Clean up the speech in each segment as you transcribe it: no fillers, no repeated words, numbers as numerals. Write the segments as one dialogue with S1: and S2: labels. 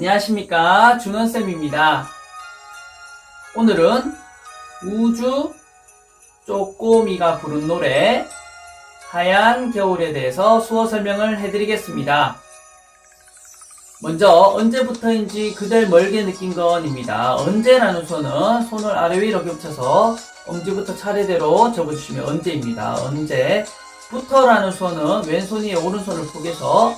S1: 안녕하십니까, 준원쌤입니다. 오늘은 우주 쪼꼬미가 부른 노래 하얀 겨울에 대해서 수어 설명을 해드리겠습니다. 먼저 언제부터인지 그댈 멀게 느낀 건입니다. 언제라는 수어는 손을 아래 위로 겹쳐서 엄지부터 차례대로 접어주시면 언제입니다. 언제부터라는 수어는 왼손 위에 오른손을 포개서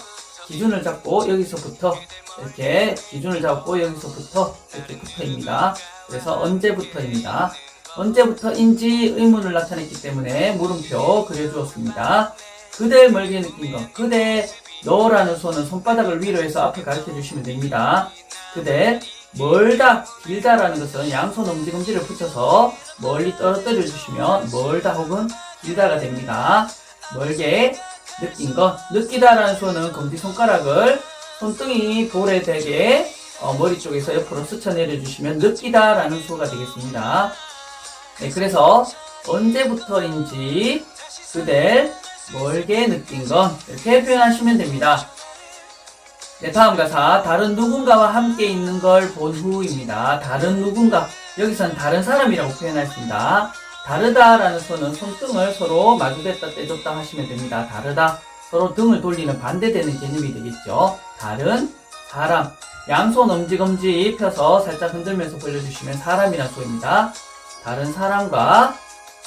S1: 기준을 잡고 여기서부터 이렇게 기준을 잡고 여기서부터 이렇게 부터입니다. 그래서 언제부터입니다. 언제부터인지 의문을 나타냈기 때문에 물음표 그려주었습니다. 그댈 멀게 느낀 것. 그대 너라는 수어는 손바닥을 위로 해서 앞에 가르쳐 주시면 됩니다. 그대 멀다 길다라는 것은 양손 엄지검지를 붙여서 멀리 떨어뜨려 주시면 멀다 혹은 길다가 됩니다. 멀게 느낀 것. 느끼다라는 수어는 검지손가락을 손등이 볼에 대게 머리 쪽에서 옆으로 스쳐 내려주시면 느끼다라는 수어가 되겠습니다. 네, 그래서 언제부터인지 그댈 멀게 느낀 것 이렇게 표현하시면 됩니다. 네, 다음 가사 다른 누군가와 함께 있는 걸 본 후입니다. 다른 누군가 여기서는 다른 사람이라고 표현했습니다. 다르다라는 수어는 손등을 서로 마주댔다 떼줬다 하시면 됩니다. 다르다 서로 등을 돌리는 반대되는 개념이 되겠죠. 다른 사람 양손 엄지검지 펴서 살짝 흔들면서 벌려주시면 사람이라는 수어입니다. 다른 사람과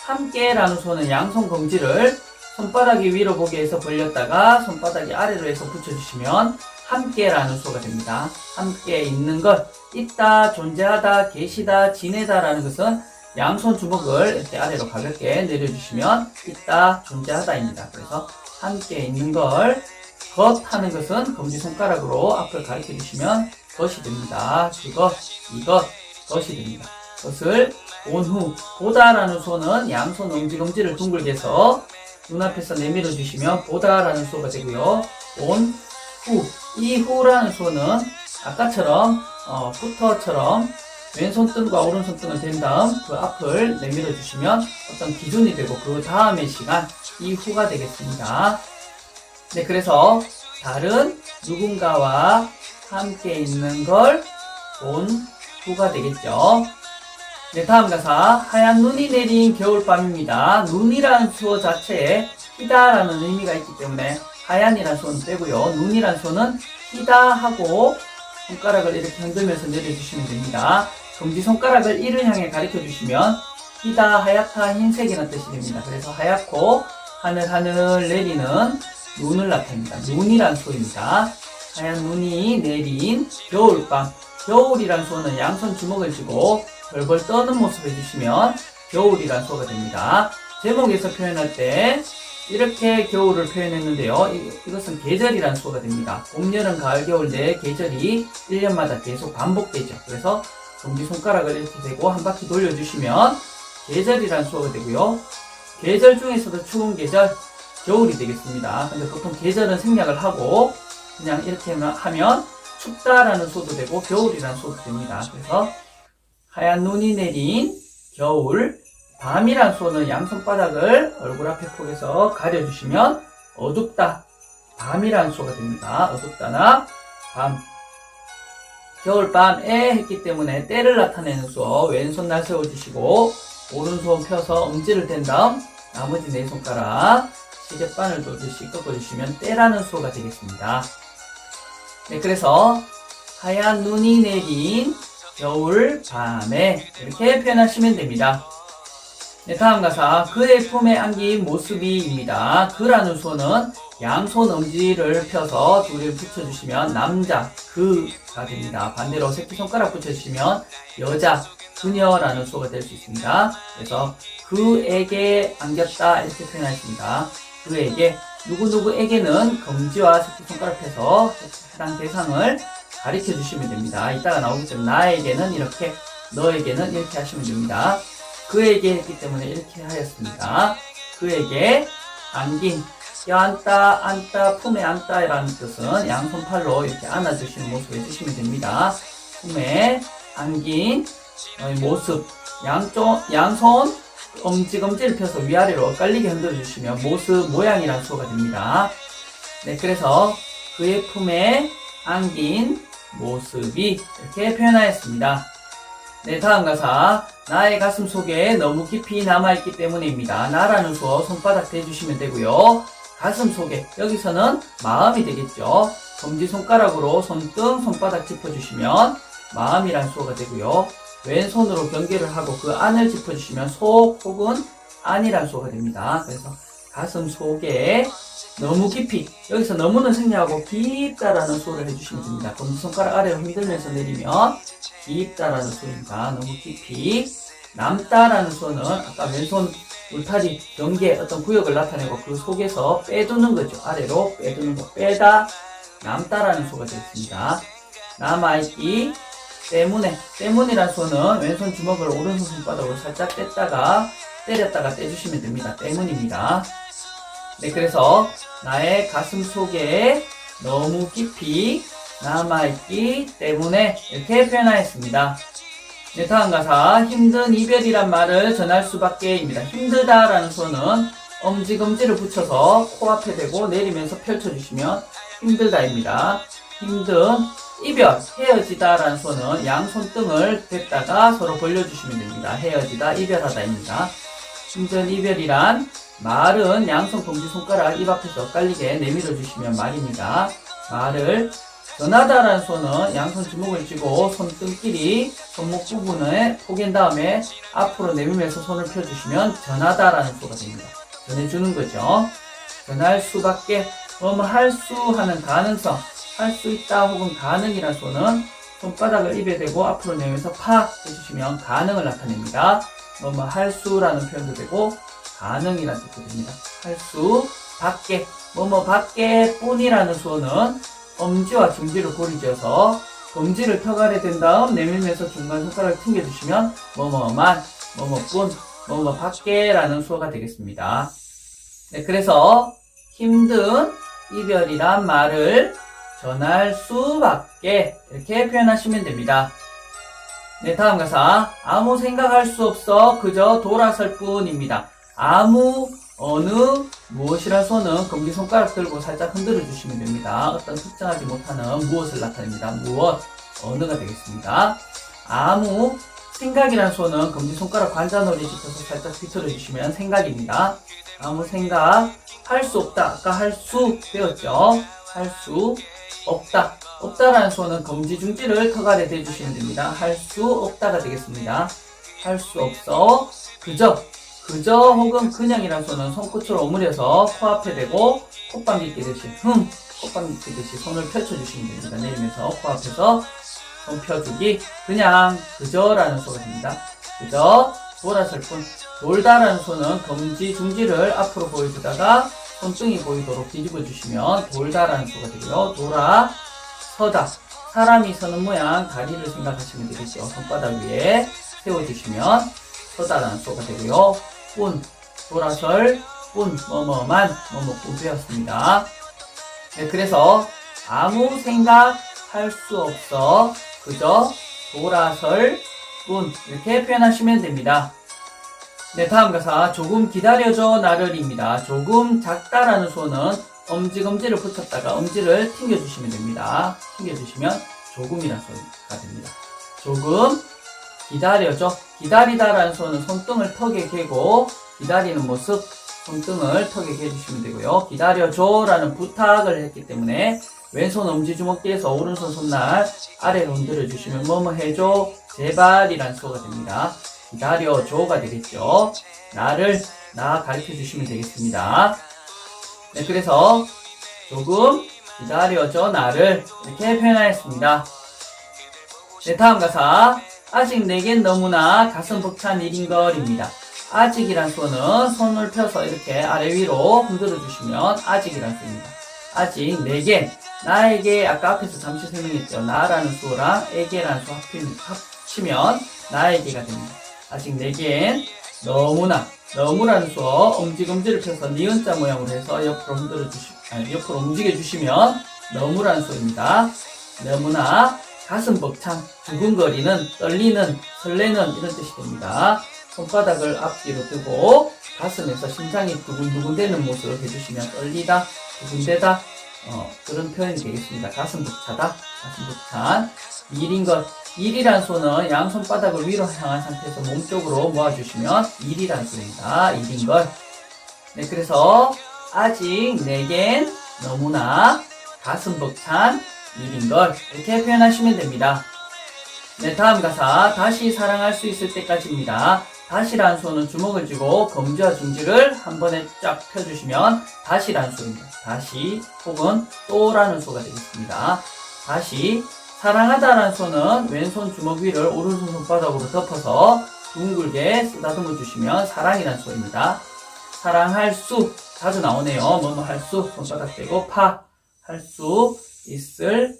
S1: 함께라는 수어는 양손 검지를 손바닥이 위로 보게 해서 벌렸다가 손바닥이 아래로 해서 붙여주시면 함께라는 수어가 됩니다. 함께 있는 것, 있다, 존재하다, 계시다, 지내다라는 것은 양손 주먹을 이렇게 아래로 가볍게 내려주시면 있다, 존재하다입니다. 그래서 함께 있는 걸, 것 하는 것은 검지손가락으로 앞을 가르쳐 주시면 것이 됩니다. 그것, 이것, 것이 됩니다. 것을 본 후, 보다라는 수어는 양손 엄지검지를 둥글게 해서 눈앞에서 내밀어 주시면 보다라는 수어가 되고요. 본 후, 이 후라는 수어는 아까처럼 부터처럼 왼손등과 오른손등을 댄 다음 그 앞을 내밀어 주시면 어떤 기준이 되고 그 다음의 시간 이후가 되겠습니다. 네, 그래서 다른 누군가와 함께 있는 걸 본 후가 되겠죠. 네, 다음 가사 하얀 눈이 내린 겨울밤입니다. 눈이라는 수어 자체에 희다라는 의미가 있기 때문에 하얀이라는 수어는 빼고요. 눈이라는 수어는 희다 하고 손가락을 이렇게 흔들면서 내려주시면 됩니다. 검지손가락을 이를 향해 가리켜 주시면 희다, 하얗다, 흰색이라는 뜻이 됩니다. 그래서 하얗고 하늘 내리는 눈을 나타냅니다. 눈이란 수어입니다. 하얀 눈이 내린 겨울밤. 겨울이란 수어는 양손 주먹을 쥐고 벌벌 떠는 모습을 해주시면 겨울이란 수어가 됩니다. 제목에서 표현할 때 이렇게 겨울을 표현했는데요. 이것은 계절이란 수어가 됩니다. 봄, 여름, 가을, 겨울 네 계절이 1년마다 계속 반복되죠. 그래서 검지손가락을 이렇게 대고 한 바퀴 돌려주시면 계절이란 수어가 되고요. 계절 중에서도 추운 계절, 겨울이 되겠습니다. 근데 보통 계절은 생략을 하고 그냥 이렇게 하면 춥다라는 수어도 되고 겨울이라는 수어도 됩니다. 그래서 하얀 눈이 내린 겨울, 밤이란 수어는 양손바닥을 얼굴 앞에 포개서 가려주시면 어둡다, 밤이란 수어가 됩니다. 어둡다나 밤. 겨울밤에 했기 때문에 때를 나타내는 수어 왼손 날 세워주시고 오른손 펴서 엄지를 댄 다음 나머지 네 손가락 시계바늘 돌듯이 꺾어주시면 때라는 수어가 되겠습니다. 네, 그래서 하얀 눈이 내린 겨울 밤에 이렇게 표현하시면 됩니다. 네, 다음 가사 그의 품에 안긴 모습이입니다. 그라는 수어는 양손 엄지를 펴서 둘을 붙여주시면 남자, 그가 됩니다. 반대로 새끼손가락 붙여주시면 여자, 그녀라는 수어가 될 수 있습니다. 그래서 그에게 안겼다 이렇게 표현하십니다. 그에게 누구누구에게는 검지와 새끼손가락 펴서 해당 대상을 가리켜 주시면 됩니다. 이따가 나오겠지만 나에게는 이렇게, 너에게는 이렇게 하시면 됩니다. 그에게 했기 때문에 이렇게 하였습니다. 그에게 안긴, 껴안다, 안다, 품에 안다라는 뜻은 양손팔로 이렇게 안아주시는 모습을 해주시면 됩니다. 품에 안긴 모습, 양손 엄지검지를 펴서 위아래로 엇갈리게 흔들어주시면 모습, 모양이라는 수어가 됩니다. 네, 그래서 그의 품에 안긴 모습이 이렇게 표현하였습니다. 네, 다음 가사. 나의 가슴 속에 너무 깊이 남아있기 때문입니다. 나라는 수어 손바닥 대주시면 되고요. 가슴 속에, 여기서는 마음이 되겠죠. 검지손가락으로 손등, 손바닥 짚어주시면 마음이란 수어가 되고요. 왼손으로 경계를 하고 그 안을 짚어주시면 속 혹은 안이란 수어가 됩니다. 그래서 가슴 속에 너무 깊이, 여기서 너무는 생략하고 깊다라는 수어를 해주시면 됩니다. 검지손가락 아래로 흔들면서 내리면 깊다라는 수어입니다. 너무 깊이. 남다라는 수어는 아까 왼손 울타리, 경계 어떤 구역을 나타내고 그 속에서 빼두는 거죠. 아래로 빼두는 거, 빼다, 남다라는 수어가 되겠습니다. 남아있기 때문이라는 수어는 왼손 주먹을 오른손 손바닥으로 살짝 뗐다가 때렸다가 떼주시면 됩니다. 때문입니다. 네, 그래서 나의 가슴 속에 너무 깊이 남아있기 때문에 이렇게 표현하였습니다. 네, 다음 가사. 힘든 이별이란 말을 전할 수밖에입니다. 힘들다라는 수어는 엄지검지를 붙여서 코앞에 대고 내리면서 펼쳐주시면 힘들다입니다. 힘든 이별, 헤어지다라는 수어는 양손등을 댔다가 서로 벌려주시면 됩니다. 헤어지다, 이별하다입니다. 힘든 이별이란 말은 양손 검지손가락 입 앞에서 엇갈리게 내밀어 주시면 말입니다. 말을 전하다라는 수어는 양손 주먹을 쥐고 손등끼리 손목 부분을 포갠 다음에 앞으로 내밀면서 손을 펴주시면 전하다라는 수어가 됩니다. 전해주는 거죠. 전할 수밖에, 뭐뭐 할 수 하는 가능성, 할 수 있다 혹은 가능이라는 수어는 손바닥을 입에 대고 앞으로 내밀면서 팍 해주시면 가능을 나타냅니다. 뭐뭐 할 수라는 표현도 되고 가능이라는 뜻도 됩니다. 할 수, 밖에, 뭐뭐 밖에 뿐이라는 수어는 엄지와 중지를 고리지어서 검지를 턱 아래 댄 다음 내밀면서 중간 손가락을 튕겨주시면 뭐뭐만, 뭐뭐뿐, 뭐뭐 밖에라는 수어가 되겠습니다. 네, 그래서 힘든 이별이란 말을 전할 수밖에 이렇게 표현하시면 됩니다. 네, 다음 가사. 아무 생각할 수 없어 그저 돌아설 뿐입니다. 아무, 어느, 무엇이란 수어는 검지손가락 들고 살짝 흔들어 주시면 됩니다. 어떤 특정하지 못하는 무엇을 나타냅니다. 무엇, 어느가 되겠습니다. 아무, 생각이란 수어는 검지손가락 관자놀이 짚어서 살짝 비틀어 주시면 생각입니다. 아무 생각, 할 수 없다. 아까 할 수 배웠죠? 할 수 없다. 없다라는 수어는 검지 중지를 턱 아래 대주시면 됩니다. 할 수 없다가 되겠습니다. 할 수 없어, 그저 혹은 그냥이라는 수어는 손끝으로 오므려서 코앞에 대고 콧방귀 끼듯이 콧방귀 끼듯이 손을 펼쳐주시면 됩니다. 내리면서 코앞에서 손 펴주기, 그냥 그저라는 수어가 됩니다. 그저 돌아설 뿐. 돌다라는 수어는 검지 중지를 앞으로 보여주다가 손등이 보이도록 뒤집어 주시면 돌다라는 수어가 되고요. 돌아서다, 사람이 서는 모양 다리를 생각하시면 되겠죠. 손바닥 위에 세워주시면 서다라는 수어가 되고요. 뿐, 돌아설, 뿐, 뭐뭐만, 뭐뭐뿐 되었습니다. 네, 그래서 아무 생각 할 수 없어 그저 돌아설 뿐, 이렇게 표현하시면 됩니다. 네, 다음 가사. 조금 기다려줘 나를입니다. 조금 작다라는 수어는 엄지검지를 붙였다가 엄지를 튕겨주시면 됩니다. 튕겨주시면 조금이라는 수어가 됩니다. 조금 기다려줘. 기다리다라는 수어는 손등을 턱에 개고 기다리는 모습, 손등을 턱에 개주시면 되고요. 기다려줘라는 부탁을 했기 때문에 왼손 엄지주먹 뒤에서 오른손 손날 아래로 흔들어 주시면 뭐뭐 해줘, 제발이라는 수어가 됩니다. 기다려줘가 되겠죠. 나 가르쳐 주시면 되겠습니다. 네, 그래서 조금 기다려줘 나를 이렇게 표현하였습니다. 네, 다음 가사. 아직 내겐 너무나 가슴 벅찬 일인걸입니다. 아직이란 수어는 손을 펴서 이렇게 아래 위로 흔들어 주시면 아직이란 수어입니다. 아직 내겐, 나에게 아까 앞에서 잠시 설명했죠. 나라는 수어랑 에게라는 수어 합치면 나에게가 됩니다. 아직 내겐 너무라는 수어 엄지검지를 펴서 니은자 모양으로 해서 옆으로 옆으로 움직여 주시면 너무라는 수어입니다. 너무나 가슴 벅찬, 두근거리는, 떨리는, 설레는 이런 뜻이 됩니다. 손바닥을 앞뒤로 뜨고 가슴에서 심장이 두근두근 되는 모습을 해주시면 떨리다, 두근대다, 그런 표현이 되겠습니다. 가슴 벅차다, 가슴 벅찬. 일인 것. 일이란 소는 양손바닥을 위로 향한 상태에서 몸쪽으로 모아주시면 일이란 소입니다. 일인 걸. 네, 그래서 아직 내겐 너무나 가슴 벅찬 일인 걸. 이렇게 표현하시면 됩니다. 네, 다음 가사. 다시 사랑할 수 있을 때까지입니다. 다시란 소는 주먹을 쥐고 검지와 중지를 한 번에 쫙 펴주시면 다시란 소입니다. 다시 혹은 또라는 소가 되겠습니다. 다시. 사랑하다라는 소는 왼손 주먹 위를 오른손 손바닥으로 덮어서 둥글게 쓰다듬어 주시면 사랑이라는 소입니다. 사랑할 수, 자주 나오네요. 뭐뭐 할 수, 손바닥 대고 할 수 있을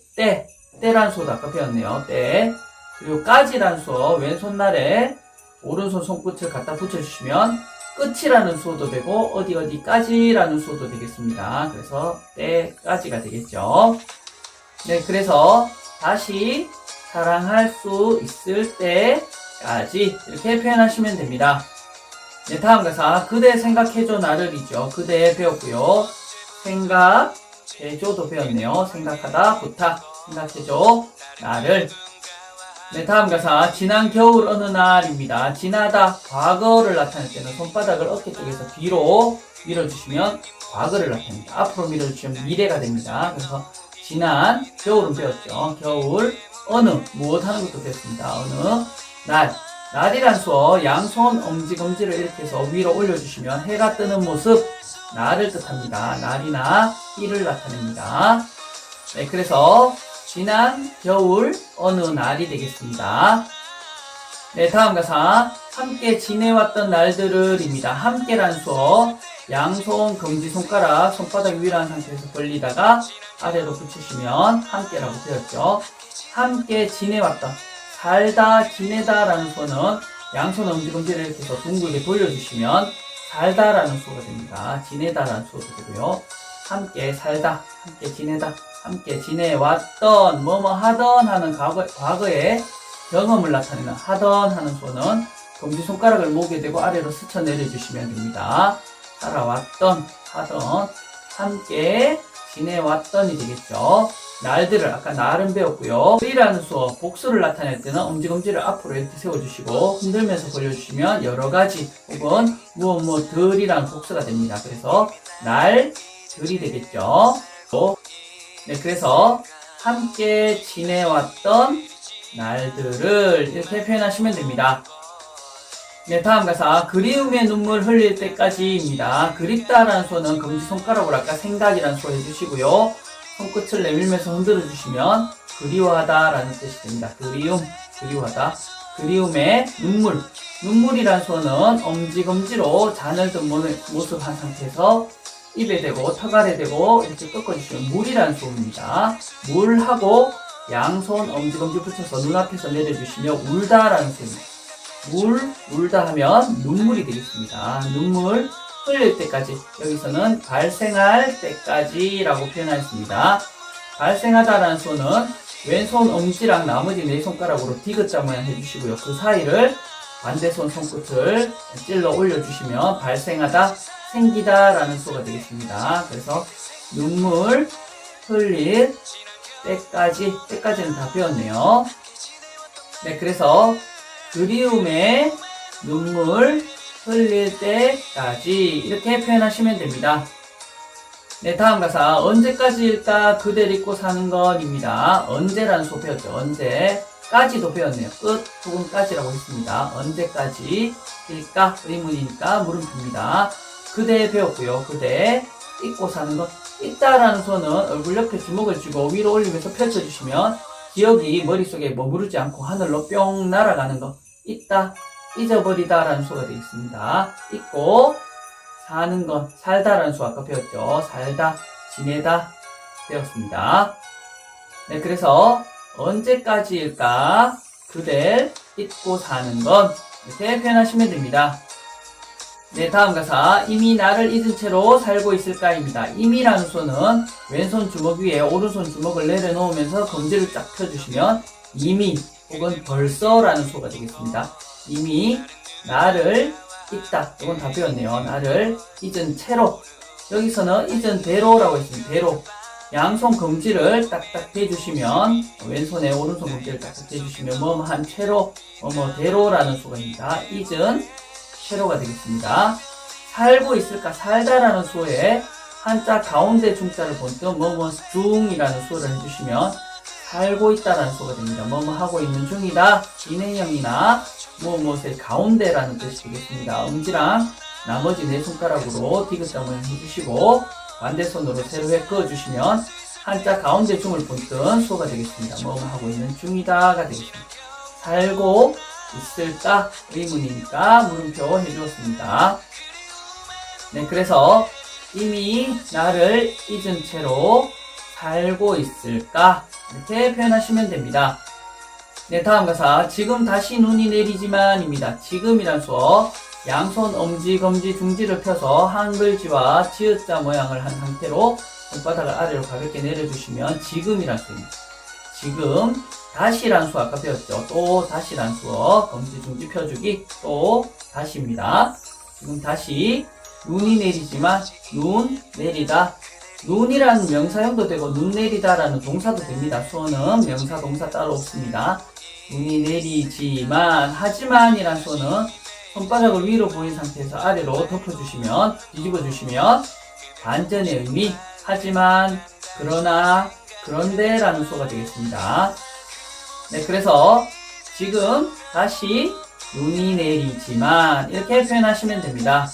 S1: 때라는 소도 아까 배웠네요. 때. 그리고 까지라는 소, 왼손날에 오른손 손끝을 갖다 붙여주시면 끝이라는 소도 되고 어디까지라는 소도 되겠습니다. 그래서 때까지가 되겠죠. 네, 그래서 다시 사랑할 수 있을 때까지 이렇게 표현하시면 됩니다. 네, 다음 가사. 그대 생각해줘 나를이죠. 그대 배웠고요. 생각해줘도 배웠네요. 생각하다, 부탁, 생각해줘 나를. 네, 다음 가사. 지난 겨울 어느 날입니다. 지나다, 과거를 나타낼 때는 손바닥을 어깨 쪽에서 뒤로 밀어주시면 과거를 나타냅니다. 앞으로 밀어주시면 미래가 됩니다. 그래서 지난 겨울은 배웠죠. 겨울 어느 무엇 하는 것도 배웠습니다. 어느 날이란 수 양손 엄지검지를 이렇게 해서 위로 올려주시면 해가 뜨는 모습 날을 뜻합니다. 날이나 일을 나타냅니다. 네, 그래서 지난 겨울 어느 날이 되겠습니다. 네, 다음 가사. 함께 지내왔던 날들을입니다. 함께란 수 양손 검지손가락 손바닥 위로 한 상태에서 벌리다가 아래로 붙이시면 함께라고 되었죠. 함께 지내왔던, 살다, 지내다 라는 소는 양손 엄지검지를 이렇게 해서 둥글게 돌려주시면 살다라는 수가 됩니다. 지내다라는 수도 되고요. 함께 살다, 함께 지내다, 함께 지내왔던, 뭐뭐 하던 하는 과거의 경험을 나타내는 하던 하는 수는 검지손가락을 목에 대고 아래로 스쳐 내려주시면 됩니다. 살아왔던, 하던, 함께 지내왔던이 되겠죠. 날들을 아까 날은 배웠고요. 들이라는 수어 복수를 나타낼 때는 엄지검지를 앞으로 이렇게 세워주시고 흔들면서 벌려주시면 여러가지 혹은 무엇들이라는 복수가 됩니다. 그래서 날들이 되겠죠. 네, 그래서 함께 지내왔던 날들을 이렇게 표현하시면 됩니다. 네, 다음 가사. 그리움의 눈물 흘릴 때까지입니다. 그립다라는 소는 검지손가락으로 아까 생각이라는 소 해주시고요. 손끝을 내밀면서 흔들어 주시면 그리워하다라는 뜻이 됩니다. 그리워하다. 그리움의 눈물이라는 소는 엄지검지로 잔을 든 모습 한 상태에서 입에 대고 턱 아래 대고 이렇게 꺾어주시면 물이라는 소입니다. 물하고 양손 엄지검지 붙여서 눈앞에서 내려주시면 울다라는 소입니다. 울다 하면 눈물이 되겠습니다. 눈물 흘릴 때까지, 여기서는 발생할 때까지라고 표현하였습니다. 발생하다라는 소는 왼손 엄지랑 나머지 네 손가락으로 디귿자 모양 해주시고요. 그 사이를 반대손 손끝을 찔러 올려주시면 발생하다, 생기다라는 소가 되겠습니다. 그래서 눈물 흘릴 때까지는 다 배웠네요. 네, 그래서 그리움의 눈물 흘릴 때까지 이렇게 표현하시면 됩니다. 네, 다음 가사. 언제까지일까 그댈 잊고 사는 건입니다. 언제라는 소 배웠죠. 언제까지도 배웠네요. 끝 혹은 까지라고 했습니다. 언제까지일까 의문이니까 물음표입니다. 그대 배웠고요. 그대 잊고 사는 것. 있다라는 소는 얼굴 옆에 주먹을 쥐고 위로 올리면서 펼쳐주시면 기억이 머릿속에 머무르지 않고 하늘로 뿅 날아가는 것. 있다, 잊어버리다라는 수가 되겠습니다. 잊고 사는 것, 살다라는 수 아까 배웠죠. 살다, 지내다 배웠습니다. 네, 그래서 언제까지일까 그댈 잊고 사는 것 이렇게 표현하시면 됩니다. 네, 다음 가사. 이미 나를 잊은 채로 살고 있을까입니다. 이미라는 수는 왼손 주먹 위에 오른손 주먹을 내려놓으면서 검지를 쫙 펴주시면 이미 혹은 벌써라는 수가 되겠습니다. 이미 나를 잊다. 이건 다 배웠네요. 나를 잊은 채로. 여기서는 잊은 대로라고 했습니다. 대로. 양손 검지를 딱딱 대주시면, 왼손에 오른손 검지를 딱딱 대주시면 뭐뭐한 채로, 뭐뭐대로라는 수어입니다. 잊은 채로가 되겠습니다. 살고 있을까, 살다라는 수어에 한자 가운데 중자를 본뜬 뭐뭐 중이라는 수어를 해주시면 살고 있다라는 수어가 됩니다. 뭐뭐 하고 있는 중이다, 진행형이나 무엇의 가운데라는 뜻이 되겠습니다. 엄지랑 나머지 네 손가락으로 디귿자 모양 해주시고 반대손으로 세로에 그어주시면 한자 가운데 중을 본뜬 수어가 되겠습니다. 뭐뭐 하고 있는 중이다가 되겠습니다. 살고 있을까? 의문이니까 물음표 해주었습니다. 네, 그래서 이미 나를 잊은 채로 살고 있을까? 이렇게 표현하시면 됩니다. 네, 다음 가사. 지금 다시 눈이 내리지만입니다. 지금이란 수어, 양손 엄지, 검지, 중지를 펴서 한글지와 지읒자 모양을 한 상태로 손바닥을 아래로 가볍게 내려주시면 지금이란 수어입니다. 지금, 다시란 수어 아까 배웠죠. 또 다시란 수어, 검지, 중지 펴주기, 또 다시입니다. 지금 다시 눈이 내리지만 눈 내리다, 눈이라는 명사형도 되고 눈 내리다라는 동사도 됩니다. 수어는 명사 동사 따로 없습니다. 눈이 내리지만, 하지만이란 수어는 손바닥을 위로 보인 상태에서 아래로 덮어주시면, 뒤집어주시면 반전의 의미, 하지만, 그러나, 그런데 라는 수어가 되겠습니다. 네, 그래서 지금 다시 눈이 내리지만 이렇게 표현하시면 됩니다.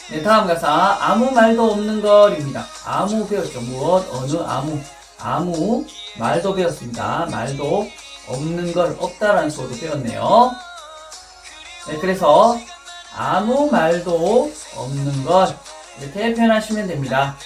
S1: 네, 다음 가사. 아무 말도 없는 걸입니다. 아무 배웠죠. 무엇, 어느, 아무 말도 배웠습니다. 말도 없는 걸, 없다라는 수어도 배웠네요. 네, 그래서 아무 말도 없는 것 이렇게 표현하시면 됩니다.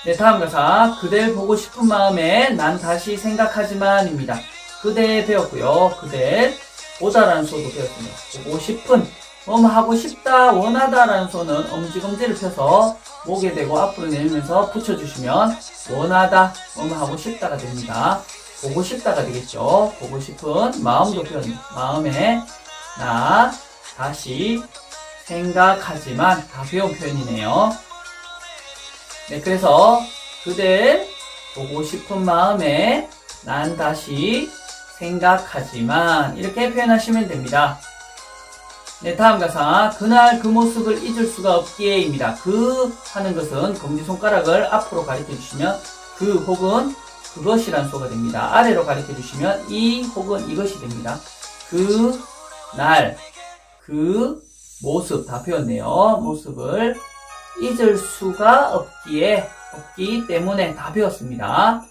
S1: 네, 다음 가사. 그댈 보고 싶은 마음에 난 다시 생각하지만입니다. 그대 배웠고요. 그댈 보다라는 수어도 배웠습니다. 보고 싶은, 뭐뭐 하고 싶다, 원하다라는 수어는 엄지검지를 펴서 목에 대고 앞으로 내밀면서 붙여주시면 원하다, 뭐뭐 하고 싶다가 됩니다. 보고 싶다가 되겠죠. 보고 싶은 마음도 표현합니다. 마음에 나 다시 생각하지만, 다 배운 표현이네요. 네, 그래서 그댈 보고 싶은 마음에 난 다시 생각하지만 이렇게 표현하시면 됩니다. 네, 다음 가사. 그날 그 모습을 잊을 수가 없기에입니다. 그 하는 것은 검지손가락을 앞으로 가리켜 주시면 그 혹은 그것이란 수어가 됩니다. 아래로 가리켜 주시면 이 혹은 이것이 됩니다. 그 날, 그 모습 다 배웠네요. 모습을 잊을 수가 없기 때문에 다 배웠습니다.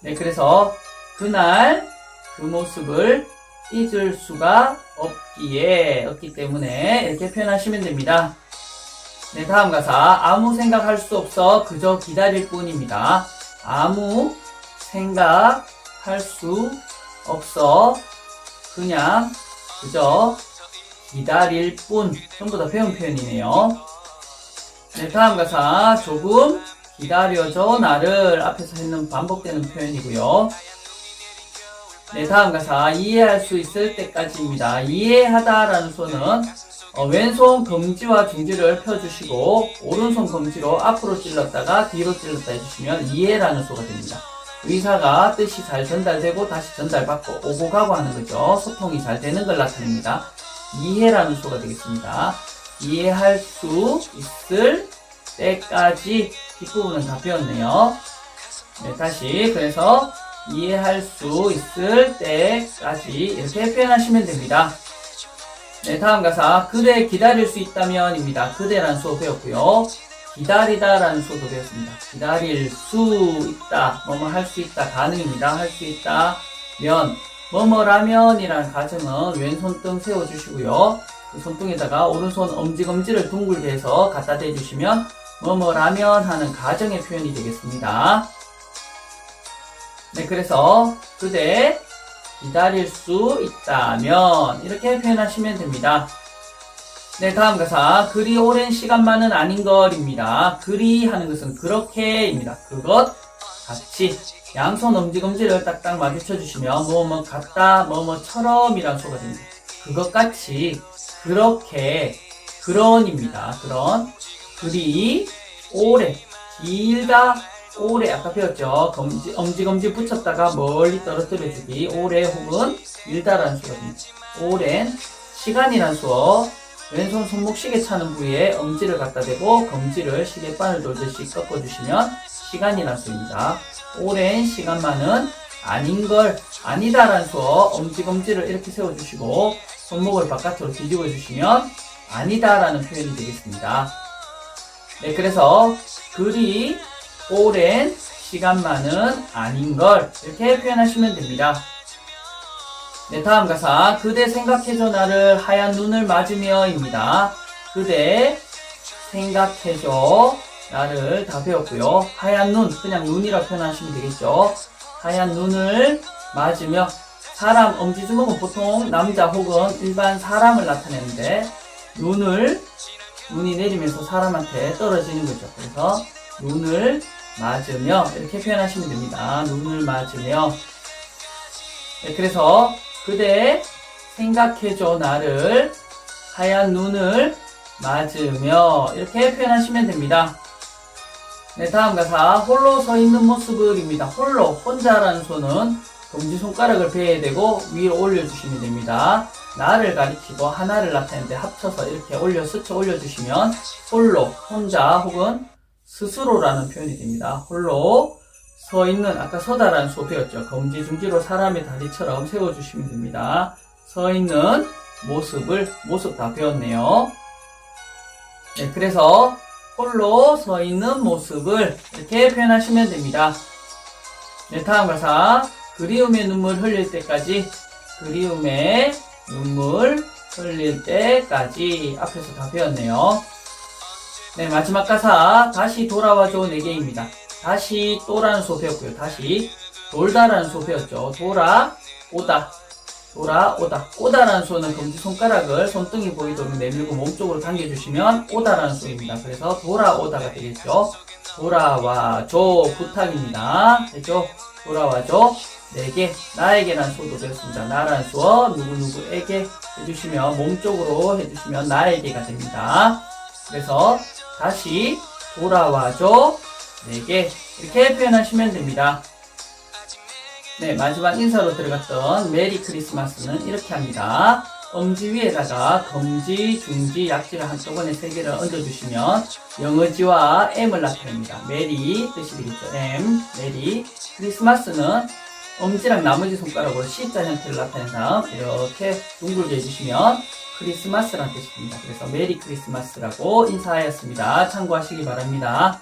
S1: 네, 그래서 그날 그 모습을 잊을 수가 없기 때문에 이렇게 표현하시면 됩니다. 네, 다음 가사. 아무 생각할 수 없어 그저 기다릴 뿐입니다. 아무 생각할 수 없어 그냥 그저 기다릴 뿐. 전부 다 배운 표현이네요. 네, 다음 가사. 조금 기다려줘 나를 앞에서 했는 반복되는 표현이고요. 네, 다음 가사. 이해할 수 있을 때까지입니다. 이해하다라는 수어는 왼손 검지와 중지를 펴주시고 오른손 검지로 앞으로 찔렀다가 뒤로 찔렀다 해주시면 이해라는 수어가 됩니다. 의사가 뜻이 잘 전달되고 다시 전달받고 오고 가고 하는 거죠. 소통이 잘 되는 걸 나타냅니다. 이해라는 수어가 되겠습니다. 이해할 수 있을 때까지, 뒷부분은 다 배웠네요. 네, 다시. 그래서 이해할 수 있을 때까지 이렇게 표현하시면 됩니다. 네, 다음 가사. 그대 기다릴 수 있다면입니다. 그대라는 수어 배웠고요. 기다리다라는 수어도 배웠습니다. 기다릴 수 있다, 뭐뭐 할 수 있다, 가능입니다. 할 수 있다, 면, 뭐뭐라면이라는 가정은 왼손등 세워주시고요. 그 손등에다가 오른손 엄지검지를 둥글게 해서 갖다 대주시면 뭐뭐라면 하는 가정의 표현이 되겠습니다. 네, 그래서 그대 기다릴 수 있다면 이렇게 표현하시면 됩니다. 네, 다음 가사. 그리 오랜 시간만은 아닌 걸입니다. 그리 하는 것은 그렇게입니다. 그것 같이 양손 엄지검지를 딱딱 마주쳐 주시면 뭐뭐 같다, 뭐뭐처럼 이란 수가 됩니다. 그것 같이, 그렇게, 그런입니다. 그런, 그리, 오래, 길다, 오래 아까 배웠죠. 엄지검지 붙였다가 멀리 떨어뜨려주기. 오래 혹은 밀다라는 수거든요. 오랜 시간이란 수어. 왼손 손목 시계 차는 부위에 엄지를 갖다 대고 검지를 시계바늘 돌듯이 꺾어주시면 시간이란 수입니다. 오랜 시간만은 아닌 걸 아니다라는 수어. 엄지검지를 이렇게 세워주시고 손목을 바깥으로 뒤집어 주시면 아니다라는 표현이 되겠습니다. 네, 그래서 그리 오랜 시간만은 아닌 걸 이렇게 표현하시면 됩니다. 네, 다음 가사. 그대 생각해줘 나를 하얀 눈을 맞으며입니다. 그대 생각해줘 나를 다 배웠고요. 하얀 눈, 그냥 눈이라 표현하시면 되겠죠. 하얀 눈을 맞으며. 사람, 엄지주먹은 보통 남자 혹은 일반 사람을 나타내는데 눈이 내리면서 사람한테 떨어지는 거죠. 그래서 눈을 맞으며 이렇게 표현하시면 됩니다. 눈을 맞으며. 네, 그래서 그대 생각해줘 나를 하얀 눈을 맞으며 이렇게 표현하시면 됩니다. 네, 다음 가사. 홀로 서 있는 모습을입니다. 홀로, 혼자라는 소는 검지손가락을 배에 대고 위로 올려주시면 됩니다. 나를 가리키고 하나를 나타내는데 합쳐서 이렇게 스쳐 올려주시면 홀로, 혼자 혹은 스스로라는 표현이 됩니다. 홀로 서 있는, 아까 서다라는 수어 배웠죠. 검지, 중지로 사람의 다리처럼 세워주시면 됩니다. 서 있는 모습 다 배웠네요. 네, 그래서 홀로 서 있는 모습을 이렇게 표현하시면 됩니다. 네, 다음 가사. 그리움의 눈물 흘릴 때까지. 그리움의 눈물 흘릴 때까지. 앞에서 다 배웠네요. 네, 마지막 가사. 다시 돌아와줘 내게입니다. 다시 또라는 수어 배웠고요. 다시 돌다라는 수어 배웠죠. 돌아오다. 오다라는 수어는 검지손가락을 손등이 보이도록 내밀고 몸쪽으로 당겨주시면 오다라는 수어입니다. 그래서 돌아오다가 되겠죠. 돌아와줘, 부탁입니다. 됐죠? 돌아와줘 내게, 나에게라는 수어도 배웠습니다. 나라는 수어 누구누구에게 해주시면, 몸쪽으로 해주시면 나에게가 됩니다. 그래서 다시 돌아와줘 내게 이렇게 표현하시면 됩니다. 네, 마지막 인사로 들어갔던 메리 크리스마스는 이렇게 합니다. 엄지 위에다가 검지, 중지, 약지를 한꺼번에 3개를 얹어주시면 영어지와 M을 나타냅니다. 메리 뜻이 되겠죠. M, 메리. 크리스마스는 엄지랑 나머지 손가락으로 C자 형태를 나타낸 다음 이렇게 둥글게 해주시면 크리스마스라는 뜻이 됩니다. 그래서 메리 크리스마스라고 인사하였습니다. 참고하시기 바랍니다.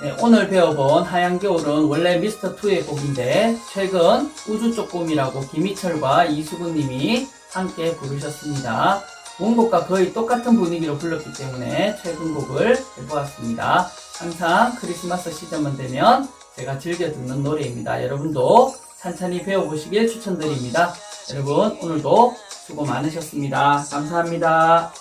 S1: 네, 오늘 배워본 하얀 겨울은 원래 미스터2의 곡인데 최근 우주 쪼꼬미라고 김희철과 이수근님이 함께 부르셨습니다. 원곡과 거의 똑같은 분위기로 불렀기 때문에 최근 곡을 해보았습니다. 항상 크리스마스 시즌만 되면 제가 즐겨 듣는 노래입니다. 여러분도 찬찬히 배워보시길 추천드립니다. 여러분 오늘도 수고 많으셨습니다. 감사합니다.